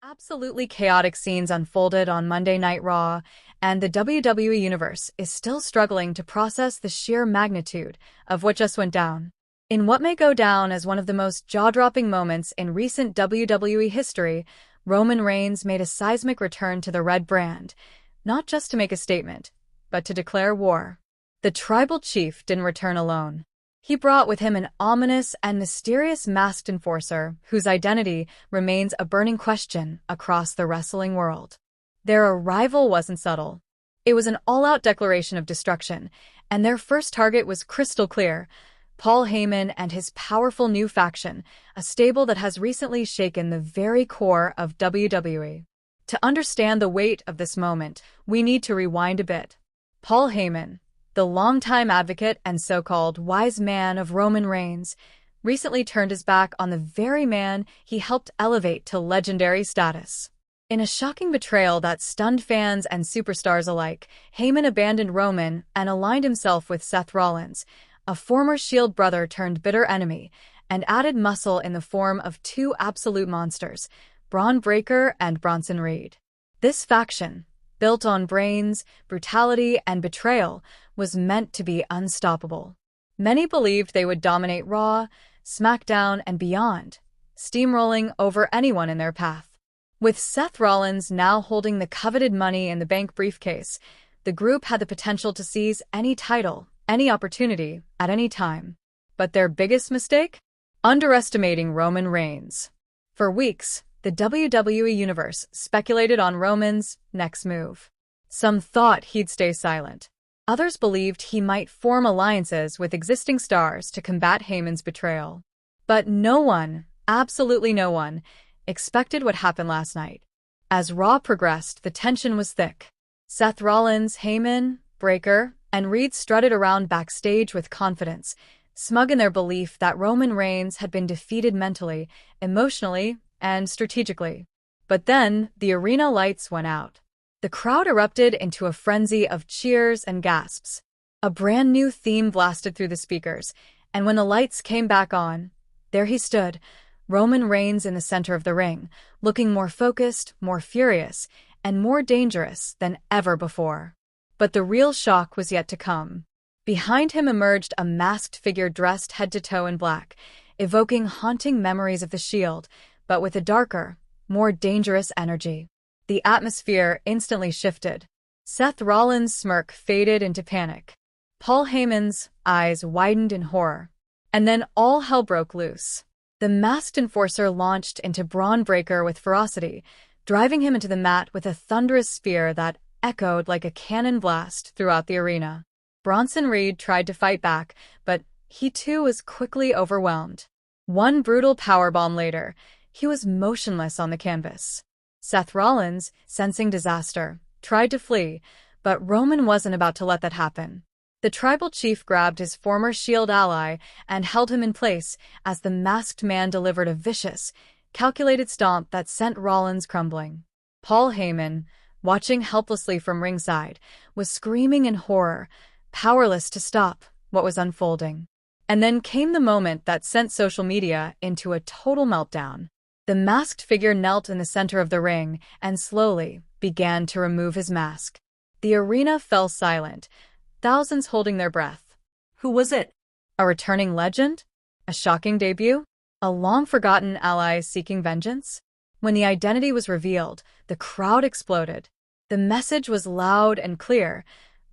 Absolutely chaotic scenes unfolded on Monday Night Raw, and the WWE Universe is still struggling to process the sheer magnitude of what just went down. In what may go down as one of the most jaw-dropping moments in recent WWE history, Roman Reigns made a seismic return to the Red brand, not just to make a statement, but to declare war. The tribal chief didn't return alone. He brought with him an ominous and mysterious masked enforcer whose identity remains a burning question across the wrestling world. Their arrival wasn't subtle. It was an all-out declaration of destruction, and their first target was crystal clear: Paul Heyman and his powerful new faction, a stable that has recently shaken the very core of WWE. To understand the weight of this moment, we need to rewind a bit. Paul Heyman, the longtime advocate and so-called wise man of Roman Reigns, recently turned his back on the very man he helped elevate to legendary status. In a shocking betrayal that stunned fans and superstars alike, Heyman abandoned Roman and aligned himself with Seth Rollins, a former Shield brother turned bitter enemy, and added muscle in the form of two absolute monsters, Braun Breaker and Bronson Reed. This faction, built on brains, brutality, and betrayal, was meant to be unstoppable. Many believed they would dominate Raw, SmackDown, and beyond, steamrolling over anyone in their path. With Seth Rollins now holding the coveted Money in the Bank briefcase, the group had the potential to seize any title, any opportunity, at any time. But their biggest mistake? Underestimating Roman Reigns. For weeks, the WWE Universe speculated on Roman's next move. Some thought he'd stay silent. Others believed he might form alliances with existing stars to combat Heyman's betrayal. But no one, absolutely no one, expected what happened last night. As Raw progressed, the tension was thick. Seth Rollins, Heyman, Breaker, and Reed strutted around backstage with confidence, smug in their belief that Roman Reigns had been defeated mentally, emotionally, and strategically. But then, the arena lights went out. The crowd erupted into a frenzy of cheers and gasps. A brand new theme blasted through the speakers, and when the lights came back on, there he stood, Roman Reigns in the center of the ring, looking more focused, more furious, and more dangerous than ever before. But the real shock was yet to come. Behind him emerged a masked figure dressed head to toe in black, evoking haunting memories of the Shield, but with a darker, more dangerous energy. The atmosphere instantly shifted. Seth Rollins' smirk faded into panic. Paul Heyman's eyes widened in horror. And then all hell broke loose. The masked enforcer launched into Braun Breaker with ferocity, driving him into the mat with a thunderous spear that echoed like a cannon blast throughout the arena. Bronson Reed tried to fight back, but he too was quickly overwhelmed. One brutal powerbomb later, he was motionless on the canvas. Seth Rollins, sensing disaster, tried to flee, but Roman wasn't about to let that happen. The tribal chief grabbed his former Shield ally and held him in place as the masked man delivered a vicious, calculated stomp that sent Rollins crumbling. Paul Heyman, watching helplessly from ringside, was screaming in horror, powerless to stop what was unfolding. And then came the moment that sent social media into a total meltdown. The masked figure knelt in the center of the ring and slowly began to remove his mask. The arena fell silent, thousands holding their breath. Who was it? A returning legend? A shocking debut? A long-forgotten ally seeking vengeance? When the identity was revealed, the crowd exploded. The message was loud and clear.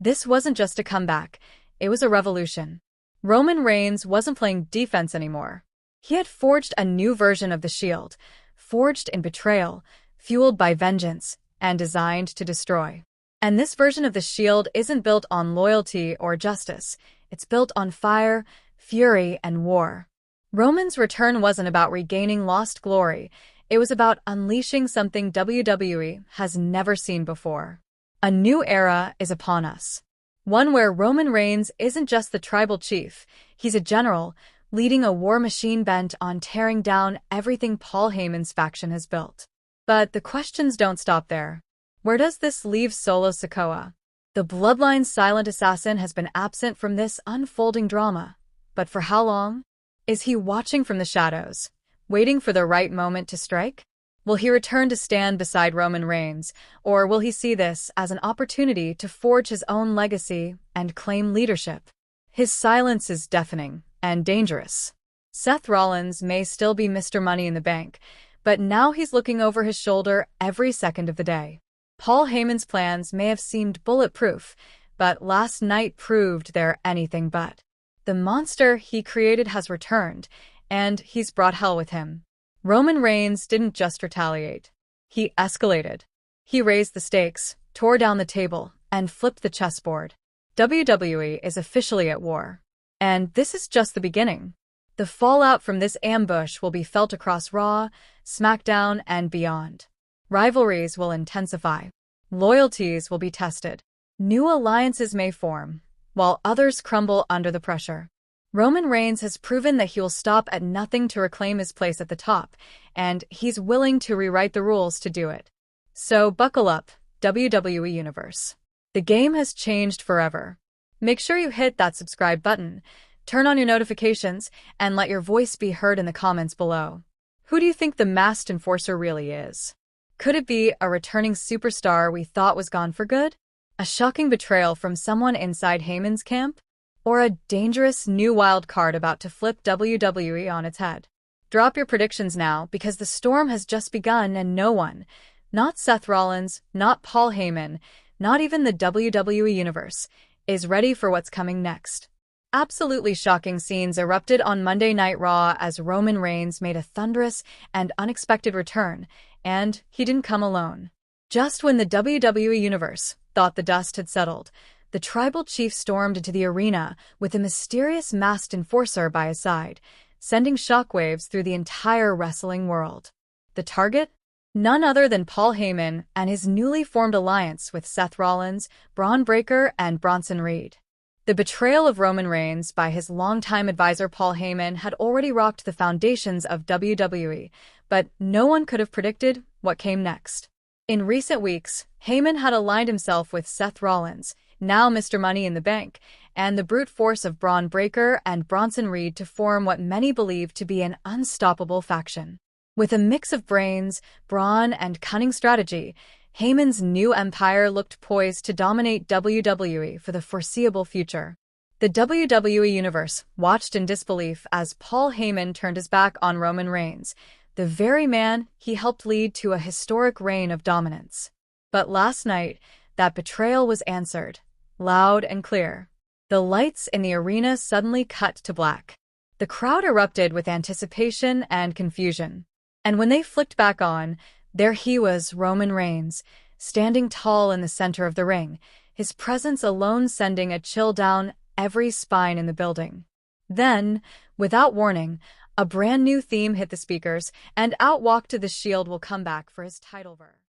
This wasn't just a comeback, it was a revolution. Roman Reigns wasn't playing defense anymore. He had forged a new version of the Shield, forged in betrayal, fueled by vengeance, and designed to destroy. And this version of the Shield isn't built on loyalty or justice. It's built on fire, fury, and war. Roman's return wasn't about regaining lost glory. It was about unleashing something WWE has never seen before. A new era is upon us. One where Roman Reigns isn't just the tribal chief, he's a general, leading a war machine bent on tearing down everything Paul Heyman's faction has built. But the questions don't stop there. Where does this leave Solo Sikoa? The Bloodline's silent assassin has been absent from this unfolding drama. But for how long? Is he watching from the shadows, waiting for the right moment to strike? Will he return to stand beside Roman Reigns, or will he see this as an opportunity to forge his own legacy and claim leadership? His silence is deafening and dangerous. Seth Rollins may still be Mr. Money in the Bank, but now he's looking over his shoulder every second of the day. Paul Heyman's plans may have seemed bulletproof, but last night proved they're anything but. The monster he created has returned, and he's brought hell with him. Roman Reigns didn't just retaliate. He escalated. He raised the stakes, tore down the table, and flipped the chessboard. WWE is officially at war. And this is just the beginning. The fallout from this ambush will be felt across Raw, SmackDown, and beyond. Rivalries will intensify. Loyalties will be tested. New alliances may form, while others crumble under the pressure. Roman Reigns has proven that he will stop at nothing to reclaim his place at the top, and he's willing to rewrite the rules to do it. So buckle up, WWE Universe. The game has changed forever. Make sure you hit that subscribe button, turn on your notifications, and let your voice be heard in the comments below. Who do you think the masked enforcer really is? Could it be a returning superstar we thought was gone for good? A shocking betrayal from someone inside Heyman's camp? Or a dangerous new wild card about to flip WWE on its head? Drop your predictions now, because the storm has just begun and no one, not Seth Rollins, not Paul Heyman, not even the WWE Universe, is ready for what's coming next. Absolutely shocking scenes erupted on Monday Night Raw as Roman Reigns made a thunderous and unexpected return, and he didn't come alone. Just when the WWE Universe thought the dust had settled, the tribal chief stormed into the arena with a mysterious masked enforcer by his side, sending shockwaves through the entire wrestling world. The target? None other than Paul Heyman and his newly formed alliance with Seth Rollins, Braun Breaker, and Bronson Reed. The betrayal of Roman Reigns by his longtime advisor Paul Heyman had already rocked the foundations of WWE, but no one could have predicted what came next. In recent weeks, Heyman had aligned himself with Seth Rollins, now Mr. Money in the Bank, and the brute force of Braun Breaker and Bronson Reed to form what many believe to be an unstoppable faction. With a mix of brains, brawn, and cunning strategy, Heyman's new empire looked poised to dominate WWE for the foreseeable future. The WWE Universe watched in disbelief as Paul Heyman turned his back on Roman Reigns, the very man he helped lead to a historic reign of dominance. But last night, that betrayal was answered, loud and clear. The lights in the arena suddenly cut to black. The crowd erupted with anticipation and confusion. And when they flicked back on, there he was, Roman Reigns, standing tall in the center of the ring, his presence alone sending a chill down every spine in the building. Then, without warning, a brand new theme hit the speakers, and out walked the Shield will come back for his title verse.